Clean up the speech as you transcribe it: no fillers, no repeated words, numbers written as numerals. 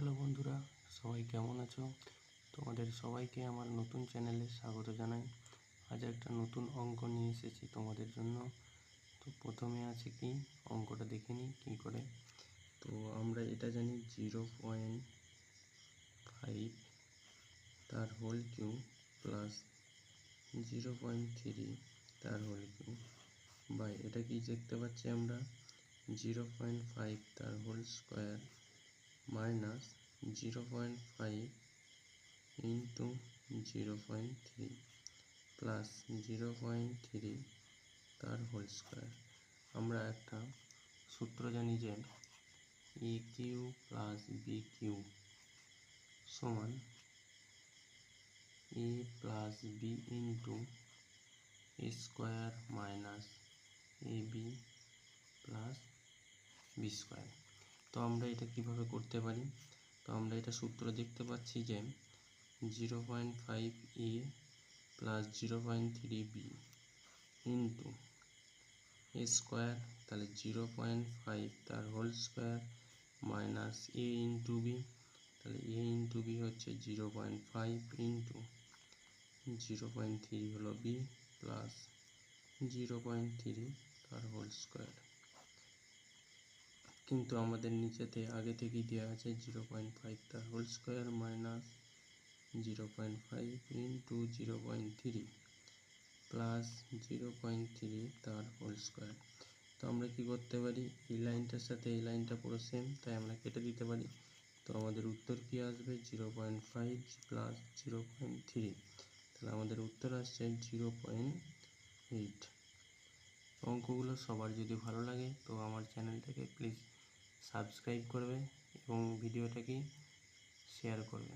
Hello বন্ধুরা, সবাই কেমন আছো? তোমাদের সবাইকে আমার নতুন চ্যানেলে স্বাগত জানাই। আজ একটা নতুন অঙ্ক নিয়ে এসেছি তোমাদের জন্য। তো প্রথমে আছে কি, অঙ্কটা দেখে নিই কী করে। তো আমরা এটা জানি 0.5 তার হোল কিউব প্লাস 0.3 তার হোল কিউব বাই এটা কি দেখতে পাচ্ছি আমরা 0.5 তার whole square minus 0.5 into 0.3 plus 0.3 তার হোল স্কোয়ার। আমরা একটা সূত্র জানি যে A cube plus B cube সমান A plus B into A square minus A B plus B square. তো আমরা এটা কিভাবে করতে পারি? তো আমরা এটা সূত্র দেখতে পাচ্ছি যে 0.5 এ plus 0.3 B into A square, তাহলে 0.5 তার হোল স্কোয়ার মাইনাস এ ইন্টু বি, তাহলে এ ইন্টু বি হচ্ছে 0.5 ইন্টু 0.3 হলো বি প্লাস 0.3 তার হোল স্কোয়ার। কিন্তু আমাদের নিচেতে আগে থেকেই দেওয়া আছে 0.5 তার whole square minus 0.5 into 0.3 plus 0.3 তার হোল স্কোয়ার। তো আমরা কি করতে পারি, এই লাইনটার সাথে এই লাইনটা পুরো সেম, তাই আমরা কেটে দিতে পারি। তো আমাদের উত্তর কি আসবে 0.5 প্লাস 0.3, তাহলে আমাদের উত্তর আসছে 0.8। অঙ্কগুলো সবার যদি ভালো লাগে তো আমার চ্যানেলটাকে প্লিজ সাবস্ক্রাইব করবে এবং ভিডিওটাকে শেয়ার করবে।